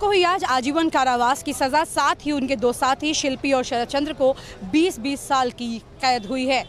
को हुई आज आजीवन कारावास की सज़ा, साथ ही उनके दो साथी शिल्पी और शरद चंद्र को 20-20 साल की कैद हुई है।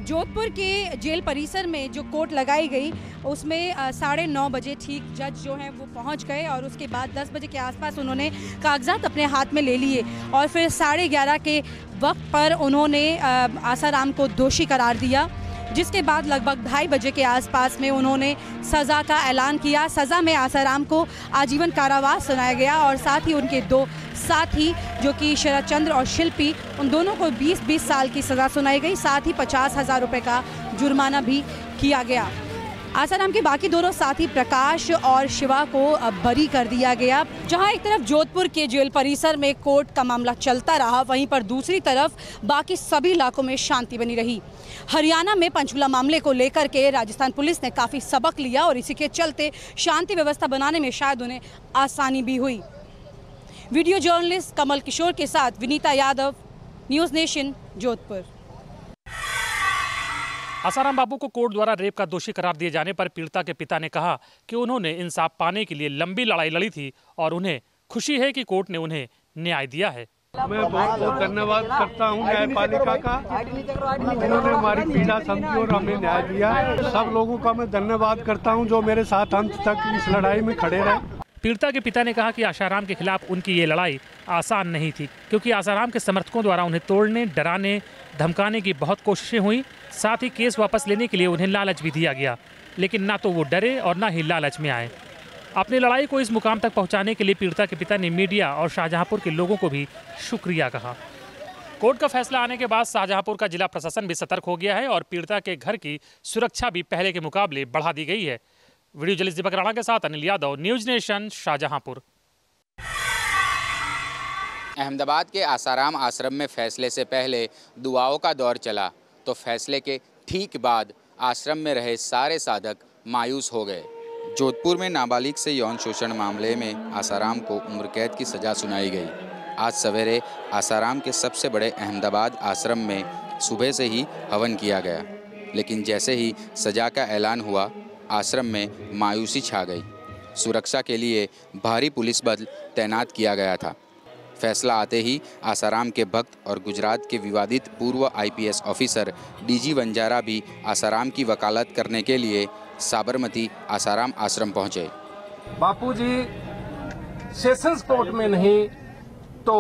जोधपुर के जेल परिसर में जो कोर्ट लगाई गई उसमें 9:30 बजे ठीक जज जो हैं वो पहुंच गए और उसके बाद 10 बजे के आसपास उन्होंने कागजात अपने हाथ में ले लिए और फिर 11:30 के वक्त पर उन्होंने आसाराम को दोषी करार दिया, जिसके बाद लगभग 2:30 बजे के आसपास में उन्होंने सज़ा का ऐलान किया। सज़ा में आसाराम को आजीवन कारावास सुनाया गया और साथ ही उनके दो साथी जो कि शरद चंद्र और शिल्पी, उन दोनों को 20-20 साल की सज़ा सुनाई गई। साथ ही 50,000 रुपये का जुर्माना भी किया गया। आसाराम के बाकी दोनों साथी प्रकाश और शिवा को बरी कर दिया गया। जहां एक तरफ जोधपुर के जेल परिसर में कोर्ट का मामला चलता रहा, वहीं पर दूसरी तरफ बाकी सभी इलाकों में शांति बनी रही। हरियाणा में पंचकुला मामले को लेकर के राजस्थान पुलिस ने काफ़ी सबक लिया और इसी के चलते शांति व्यवस्था बनाने में शायद उन्हें आसानी भी हुई। वीडियो जर्नलिस्ट कमल किशोर के साथ विनीता यादव, न्यूज़ नेशन, जोधपुर। आसाराम बापू को कोर्ट द्वारा रेप का दोषी करार दिए जाने पर पीड़िता के पिता ने कहा कि उन्होंने इंसाफ पाने के लिए लंबी लड़ाई लड़ी थी और उन्हें खुशी है कि कोर्ट ने उन्हें न्याय दिया है। मैं बहुत बहुत धन्यवाद करता हूं न्यायपालिका का, उन्होंने हमारी पीड़ा समझी और हमें न्याय दिया। सब लोगों का मैं धन्यवाद करता हूं जो मेरे साथ अंत तक इस लड़ाई में खड़े रहे। पीड़िता के पिता ने कहा कि आसाराम के खिलाफ उनकी ये लड़ाई आसान नहीं थी, क्योंकि आसाराम के समर्थकों द्वारा उन्हें तोड़ने, डराने, धमकाने की बहुत कोशिशें हुई। साथ ही केस वापस लेने के लिए उन्हें लालच भी दिया गया, लेकिन ना तो वो डरे और ना ही लालच में आए। अपनी लड़ाई को इस मुकाम तक पहुंचाने के लिए पीड़िता के पिता ने मीडिया और शाहजहांपुर के लोगों को भी शुक्रिया कहा। कोर्ट का फैसला आने के बाद शाहजहांपुर का जिला प्रशासन भी सतर्क हो गया है और पीड़िता के घर की सुरक्षा भी पहले के मुकाबले बढ़ा दी गई है। वीडियो जर्नलिस्ट दीपक राणा के साथ अनिल यादव, न्यूज़ नेशन, शाहजहांपुर। अहमदाबाद के आसाराम आश्रम में फैसले से पहले दुआओं का दौर चला, तो फैसले के ठीक बाद आश्रम में रहे सारे साधक मायूस हो गए। जोधपुर में नाबालिग से यौन शोषण मामले में आसाराम को उम्र कैद की सज़ा सुनाई गई। आज सवेरे आसाराम के सबसे बड़े अहमदाबाद आश्रम में सुबह से ही हवन किया गया, लेकिन जैसे ही सज़ा का ऐलान हुआ, आश्रम में मायूसी छा गई। सुरक्षा के लिए भारी पुलिस बल तैनात किया गया था। फैसला आते ही आसाराम के भक्त और गुजरात के विवादित पूर्व IPS ऑफिसर DG वंजारा भी आसाराम की वकालत करने के लिए साबरमती आसाराम आश्रम पहुंचे। बापूजी सेशंस कोर्ट में नहीं तो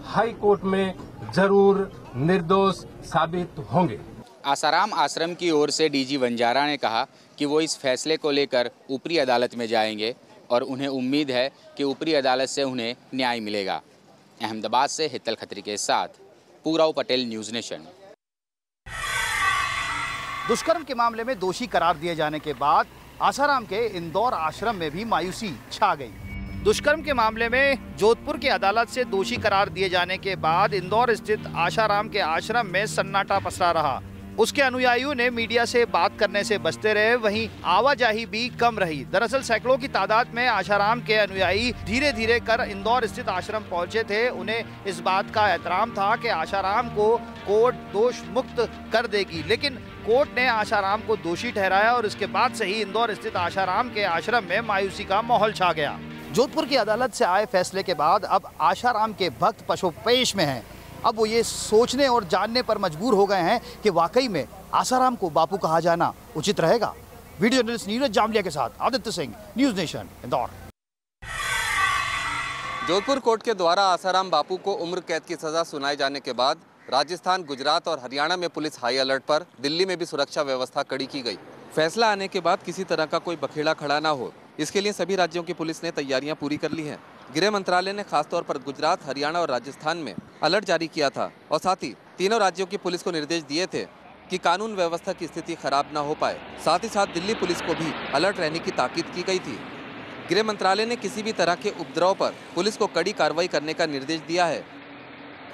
हाई कोर्ट में जरूर निर्दोष साबित होंगे। आसाराम आश्रम की ओर से DG वंजारा ने कहा कि वो इस फैसले को लेकर ऊपरी अदालत में जाएंगे और उन्हें उम्मीद है कि ऊपरी अदालत से उन्हें न्याय मिलेगा। अहमदाबाद से हितल खत्री के साथ पूराव पटेल, न्यूज़ नेशन। दुष्कर्म के मामले में दोषी करार दिए जाने के बाद आसाराम के इंदौर आश्रम में भी मायूसी छा गई। दुष्कर्म के मामले में जोधपुर की अदालत से दोषी करार दिए जाने के बाद इंदौर स्थित आसाराम के आश्रम में सन्नाटा पसरा रहा। उसके अनुयायियों ने मीडिया से बात करने से बचते रहे, वहीं आवाजाही भी कम रही। दरअसल सैकड़ों की तादाद में आसाराम के अनुयायी धीरे धीरे कर इंदौर स्थित आश्रम पहुंचे थे। उन्हें इस बात का एहतराम था कि आसाराम को कोर्ट दोष मुक्त कर देगी, लेकिन कोर्ट ने आसाराम को दोषी ठहराया और इसके बाद से ही इंदौर स्थित आसाराम के आश्रम में मायूसी का माहौल छा गया। जोधपुर की अदालत से आए फैसले के बाद अब आसाराम के भक्त पशोपेश में हैं। अब वो ये सोचने और जानने पर मजबूर हो गए हैं कि वाकई में आसाराम को बापू कहा जाना उचित रहेगा। वीडियो जर्नलिस्ट नीरज जामलिया के साथ Aditya Singh, news nation, Indore. Jodhpur court के द्वारा आसाराम बापू को उम्र कैद की सजा सुनाए जाने के बाद राजस्थान, गुजरात और हरियाणा में पुलिस हाई अलर्ट पर, दिल्ली में भी सुरक्षा व्यवस्था कड़ी की गई। फैसला आने के बाद किसी तरह का कोई बखेड़ा खड़ा ना हो, इसके लिए सभी राज्यों की पुलिस ने तैयारियां पूरी कर ली हैं। गृह मंत्रालय ने खासतौर पर गुजरात, हरियाणा और राजस्थान में अलर्ट जारी किया था और साथ ही तीनों राज्यों की पुलिस को निर्देश दिए थे कि कानून व्यवस्था की स्थिति खराब ना हो पाए। साथ ही साथ दिल्ली पुलिस को भी अलर्ट रहने की ताकीद की गई थी। गृह मंत्रालय ने किसी भी तरह के उपद्रव पर पुलिस को कड़ी कार्रवाई करने का निर्देश दिया है।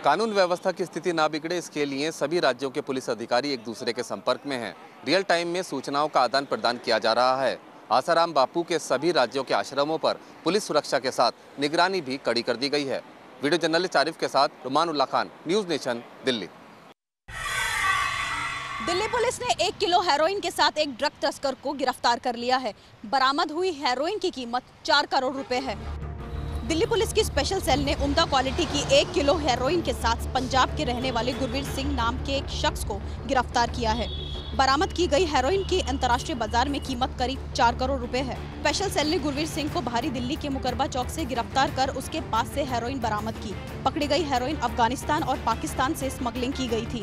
कानून व्यवस्था की स्थिति ना बिगड़े, इसके लिए सभी राज्यों के पुलिस अधिकारी एक दूसरे के संपर्क में हैं। रियल टाइम में सूचनाओं का आदान प्रदान किया जा रहा है। आसाराम बापू के सभी राज्यों के आश्रमों पर पुलिस सुरक्षा के साथ निगरानी भी कड़ी कर दी गई है। वीडियो जर्नलिस्ट आरिफ के साथ Ruman Ulla Khan, news nation, Delhi. Delhi police ने 1 किलो हेरोइन के साथ एक ड्रग तस्कर को गिरफ्तार कर लिया है। बरामद हुई हेरोइन की कीमत 4 करोड़ रुपए है। दिल्ली पुलिस की स्पेशल सेल ने उम्दा क्वालिटी की 1 किलो हेरोइन के साथ पंजाब के रहने वाले गुरवीर सिंह नाम के एक शख्स को गिरफ्तार किया है। बरामद की गई हेरोइन की अंतर्राष्ट्रीय बाजार में कीमत करीब 4 करोड़ रुपए है। स्पेशल सेल ने गुरवीर सिंह को बाहरी दिल्ली के मुकरबा चौक से गिरफ्तार कर उसके पास से हेरोइन बरामद की। पकड़ी गई हेरोइन अफगानिस्तान और पाकिस्तान से स्मगलिंग की गई थी।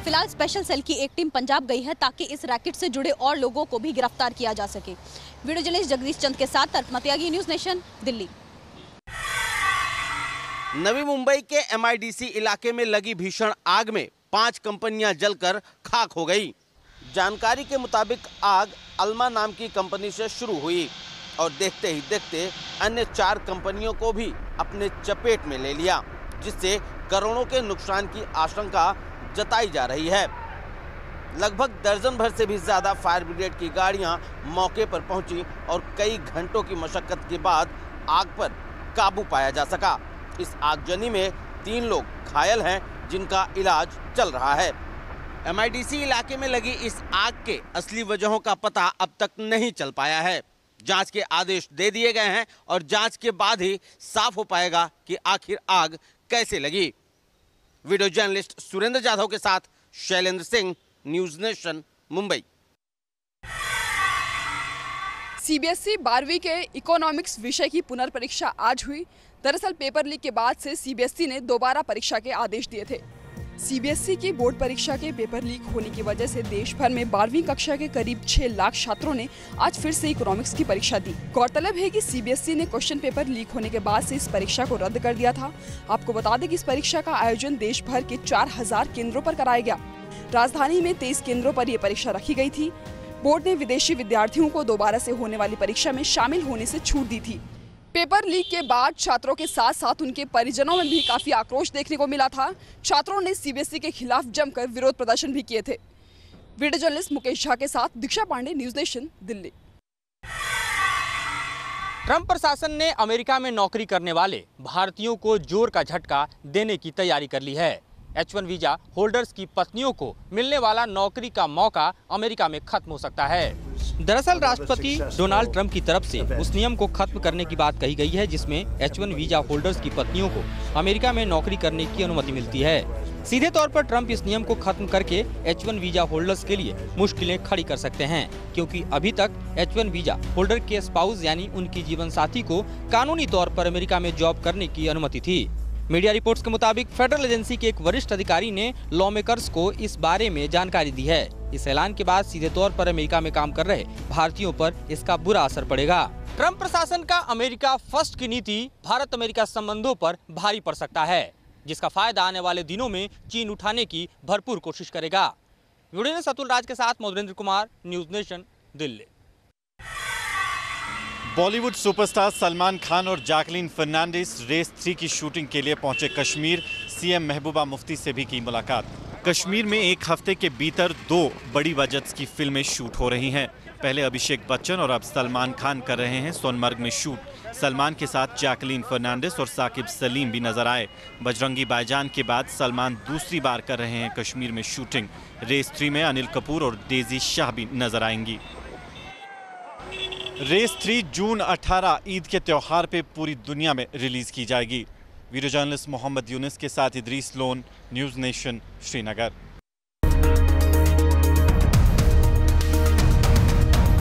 फिलहाल स्पेशल सेल की एक टीम पंजाब गई है ताकि इस रैकेट से जुड़े और लोगों को भी गिरफ्तार किया जा सके। वीडियो जर्नलिस्ट जगदीश चंद के साथ तर्कमा त्यागी, न्यूज नेशन, दिल्ली। नवी मुंबई के MIDC इलाके में लगी भीषण आग में 5 कंपनियां जलकर खाक हो गई। जानकारी के मुताबिक आग अल्मा नाम की कंपनी से शुरू हुई और देखते ही देखते अन्य 4 कंपनियों को भी अपने चपेट में ले लिया, जिससे करोड़ों के नुकसान की आशंका जताई जा रही है। लगभग दर्जन भर से भी ज्यादा फायर ब्रिगेड की गाड़ियां मौके पर पहुंची और कई घंटों की मशक्कत के बाद आग पर काबू पाया जा सका। इस आगजनी में 3 लोग घायल हैं, जिनका इलाज चल रहा है। MIDC इलाके में लगी इस आग के असली वजहों का पता अब तक नहीं चल पाया है। जांच के आदेश दे दिए गए हैं और जांच के बाद ही साफ हो पाएगा कि आखिर आग कैसे लगी। वीडियो जर्नलिस्ट सुरेंद्र जाधव के साथ Shailendra Singh, news nation, Mumbai. CBSE 12वीं के इकोनॉमिक्स विषय की पुनर्परीक्षा आज हुई। दरअसल पेपर लीक के बाद से CBSE ने दोबारा परीक्षा के आदेश दिए थे। CBSE की बोर्ड परीक्षा के पेपर लीक होने की वजह से देश भर में 12वीं कक्षा के करीब 6 लाख छात्रों ने आज फिर से इकोनॉमिक्स की परीक्षा दी। गौरतलब है कि CBSE ने क्वेश्चन पेपर लीक होने के बाद से इस परीक्षा को रद्द कर दिया था। आपको बता दें कि इस परीक्षा का आयोजन देश भर के 4000 केंद्रों पर कराया गया। राजधानी में 23 केंद्रों पर यह परीक्षा रखी गई थी। बोर्ड ने विदेशी विद्यार्थियों को दोबारा से होने वाली परीक्षा में शामिल होने से छूट दी थी। पेपर लीक के बाद छात्रों के साथ साथ उनके परिजनों में भी काफी आक्रोश देखने को मिला था। छात्रों ने CBSE के खिलाफ जमकर विरोध प्रदर्शन भी किए थे। वीडियो जर्नलिस्ट मुकेश झा के साथ Diksha Pandey, news nation, Delhi. Trump प्रशासन ने अमेरिका में नौकरी करने वाले भारतीयों को जोर का झटका देने की तैयारी कर ली है। H1 वीजा होल्डर्स की पत्नियों को मिलने वाला नौकरी का मौका अमेरिका में खत्म हो सकता है। दरअसल राष्ट्रपति डोनाल्ड ट्रंप की तरफ से उस नियम को खत्म करने की बात कही गई है जिसमें H1 वीजा होल्डर्स की पत्नियों को अमेरिका में नौकरी करने की अनुमति मिलती है। सीधे तौर पर ट्रंप इस नियम को खत्म करके H1 वीजा होल्डर्स के लिए मुश्किलें खड़ी कर सकते हैं, क्योंकि अभी तक H1 वीजा होल्डर के स्पाउस यानी उनकी जीवन साथी को कानूनी तौर पर अमेरिका में जॉब करने की अनुमति थी। मीडिया रिपोर्ट्स के मुताबिक फेडरल एजेंसी के एक वरिष्ठ अधिकारी ने लॉ मेकर्स को इस बारे में जानकारी दी है। इस ऐलान के बाद सीधे तौर पर अमेरिका में काम कर रहे भारतीयों पर इसका बुरा असर पड़ेगा। ट्रंप प्रशासन का अमेरिका फर्स्ट की नीति भारत अमेरिका संबंधों पर भारी पड़ सकता है, जिसका फायदा आने वाले दिनों में चीन उठाने की भरपूर कोशिश करेगा। वीडियो में अतुल राज के साथ Madhurendra Kumar, news nation, Delhi. Bollywood superstar Salman Khan और जैकलीन फर्नांडिस रेस 3 की शूटिंग के लिए पहुंचे कश्मीर। CM महबूबा मुफ्ती से भी की मुलाकात। कश्मीर में एक हफ्ते के भीतर 2 बड़ी बजट्स की फिल्में शूट हो रही हैं। पहले अभिषेक बच्चन और अब सलमान खान कर रहे हैं सोनमर्ग में शूट। सलमान के साथ जैकलीन फर्नांडिस और साकिब सलीम भी नजर आए। बजरंगी भाईजान के बाद सलमान दूसरी बार कर रहे हैं कश्मीर में शूटिंग। रेस 3 में अनिल कपूर और डेजी शाह भी नजर आएंगी। रेस 3 जून 18 ईद के त्योहार पे पूरी दुनिया में रिलीज की जाएगी। वीडियो जर्नलिस्ट मोहम्मद यूनिस के साथ Idris loan, news nation, Srinagar.